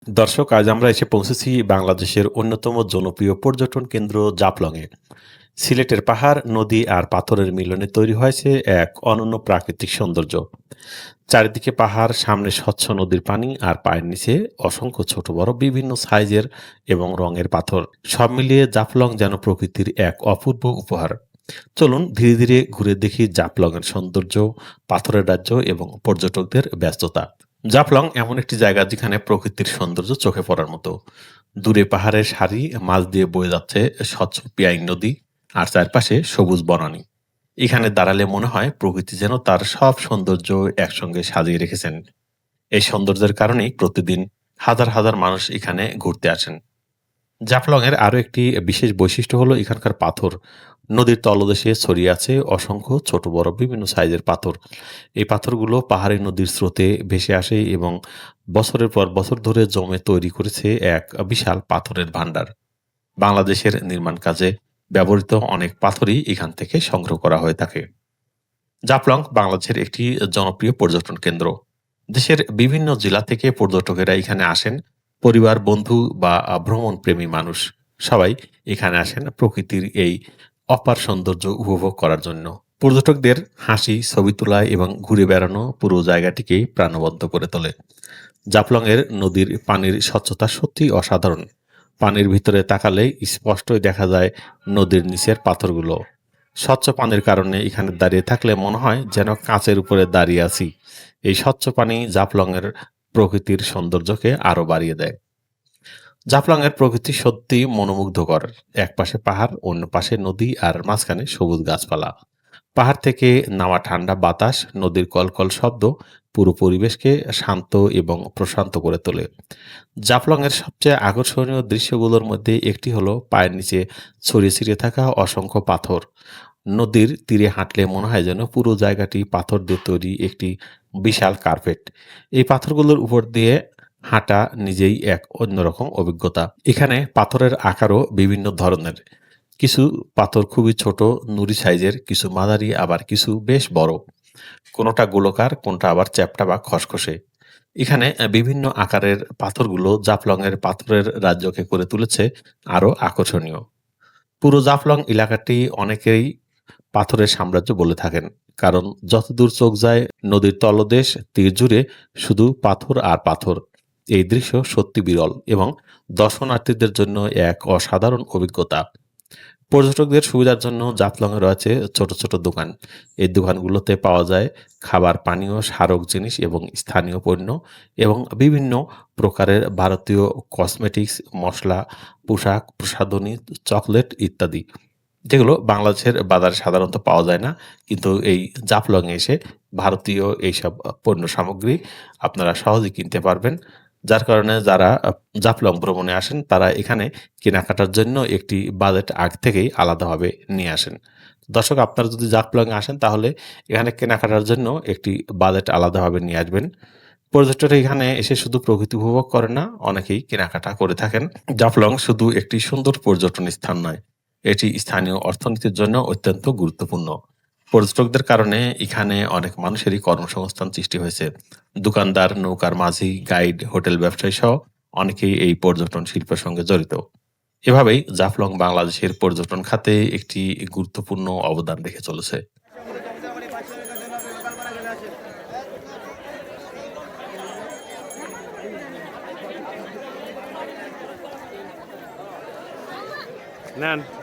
দর্শক, আজ আমরা এসে পৌঁছেছি বাংলাদেশের অন্যতম জনপ্রিয় পর্যটন কেন্দ্র জাফলংয়ে। সিলেটের পাহাড়, নদী আর পাথরের মিলনে তৈরি হয়েছে এক অনন্য প্রাকৃতিক সৌন্দর্য। চারিদিকে পাহাড়, সামনে স্বচ্ছ নদীর পানি আর পায়ের নিচে অসংখ্য ছোট বড় বিভিন্ন সাইজের এবং রঙের পাথর। সব মিলিয়ে জাফলং যেন প্রকৃতির এক অপূর্ব উপহার। চলুন ধীরে ধীরে ঘুরে দেখি জাফলংয়ের সৌন্দর্য, পাথরের রাজ্য এবং পর্যটকদের ব্যস্ততা। জাফলং এমন একটি জায়গা যেখানে প্রকৃতির সৌন্দর্য চোখে পড়ার মতো। দূরে পাহাড়ের সারি, মাঝ দিয়ে বয়ে যাচ্ছে স্বচ্ছ পিয়াইন নদী, আর চারপাশে সবুজ বনানী। এখানে দাঁড়ালে মনে হয় প্রকৃতি যেন তার সব সৌন্দর্য একসঙ্গে সাজিয়ে রেখেছেন। এই সৌন্দর্যের কারণেই প্রতিদিন হাজার হাজার মানুষ এখানে ঘুরতে আসেন। জাফলং এর আরো একটি বিশেষ বৈশিষ্ট্য হলো এখানকার পাথর। নদীর তলদেশে ছড়িয়ে আছে অসংখ্য ছোট বড় বিভিন্ন সাইজের পাথর। এই পাথরগুলো পাহাড়ি নদীর স্রোতে ভেসে আসে এবং বছরের পর বছর ধরে জমে তৈরি করেছে এক বিশাল পাথরের ভান্ডার। বাংলাদেশের নির্মাণ কাজে ব্যবহৃত অনেক পাথরই এখান থেকে সংগ্রহ করা হয়ে থাকে। জাফলং বাংলাদেশের একটি জনপ্রিয় পর্যটন কেন্দ্র। দেশের বিভিন্ন জেলা থেকে পর্যটকেরা এখানে আসেন। পরিবার, বন্ধু বা ভ্রমণ প্রেমী মানুষ সবাই এখানে আসেন প্রকৃতির এই অপার সৌন্দর্য উপভোগ করার জন্য। পর্যটকদের হাসি, ছবি তোলা এবং ঘুরে বেড়ানো পুরো জায়গাটিকে প্রাণবন্ত করে তোলে। জাফলং এর নদীর পানির স্বচ্ছতা সত্যি অসাধারণ। পানির ভিতরে তাকালেই স্পষ্টই দেখা যায় নদীর নিচের পাথরগুলো। স্বচ্ছ পানির কারণে এখানে দাঁড়িয়ে থাকলে মনে হয় যেন কাঁচের উপরে দাঁড়িয়ে আছি। এই স্বচ্ছ পানি জাফলং এর প্রকৃতির সৌন্দর্যকে আরো বাড়িয়ে দেয়। জাফলং এর প্রকৃতি সত্যি মনোমুগ্ধকর। একপাশে পাহাড়, অন্য পাশে নদী আর মাঝখানে সবুজ গাছপালা। পাহাড় থেকে নামা ঠান্ডা বাতাস, নদীর কলকল শব্দ পুরো পরিবেশকে শান্ত এবং প্রশান্ত করে তোলে। জাফলং এর সবচেয়ে আকর্ষণীয় দৃশ্যগুলোর মধ্যে একটি হলো পায়ের নিচে ছড়িয়ে ছিটিয়ে থাকা অসংখ্য পাথর। নদীর তীরে হাঁটলে মনে হয় যেন পুরো জায়গাটি পাথর দিয়ে তৈরি একটি বিশাল কার্পেট। এই পাথরগুলোর উপর দিয়ে হাঁটা নিজেই এক অন্যরকম অভিজ্ঞতা। এখানে পাথরের আকারও বিভিন্ন ধরনের। কিছু পাথর খুবই ছোট, নুড়ি সাইজের, কিছু মাঝারি, আবার কিছু বেশ বড়। কোনোটা গোলাকার, কোনটা আবার চ্যাপ্টা বা খসখসে। এখানে বিভিন্ন আকারের পাথরগুলো জাফলং এর পাথরের রাজ্যকে করে তুলেছে আরো আকর্ষণীয়। পুরো জাফলং এলাকাটি অনেকেই পাথরের সাম্রাজ্য বলে থাকেন। কারণ যতদূর চোখ যায় নদীর তলদেশ, তীর জুড়ে শুধু পাথর আর পাথর। এই দৃশ্য সত্যি বিরল এবং দর্শনার্থীদের জন্য এক অসাধারণ অভিজ্ঞতা। পর্যটকদের সুবিধার জন্য জাফলংয়ে রয়েছে ছোট ছোট দোকান। এই দোকানগুলোতে পাওয়া যায় খাবার, পানীয়, স্মারক জিনিস এবং স্থানীয় পণ্য, এবং বিভিন্ন প্রকারের ভারতীয় কসমেটিক্স, মসলা, পোশাক, প্রসাধনী, চকলেট ইত্যাদি, যেগুলো বাংলাদেশের বাজারে সাধারণত পাওয়া যায় না। কিন্তু এই জাফলংয়ে এসে ভারতীয় এইসব পণ্য সামগ্রী আপনারা সহজেই কিনতে পারবেন। যার কারণে যারা জাফলং ভ্রমণে আসেন তারা এখানে কেনাকাটার জন্য একটি বাজেট আগ থেকেই আলাদাভাবে নিয়ে আসেন। দর্শক, আপনারা যদি জাফলংয়ে আসেন তাহলে এখানে কেনাকাটার জন্য একটি বাজেট আলাদাভাবে নিয়ে আসবেন। পর্যটকরা এখানে এসে শুধু প্রকৃতি উপভোগ করেন না, অনেকেই কেনাকাটা করে থাকেন। জাফলং শুধু একটি সুন্দর পর্যটন স্থান নয়, এটি স্থানীয় অর্থনীতির জন্য অত্যন্ত গুরুত্বপূর্ণ। পর্যটকদের কারণে এখানে অনেক মানুষেরই কর্মসংস্থান সৃষ্টি হয়েছে। দোকানদার, নৌকার মাঝি, গাইড, হোটেল ব্যবসায়ী সহ অনেকেই এই পর্যটন শিল্পের সঙ্গে জড়িত। এভাবেই জাফলং বাংলাদেশের পর্যটন খাতে একটি গুরুত্বপূর্ণ অবদান রেখে চলেছে। নেন।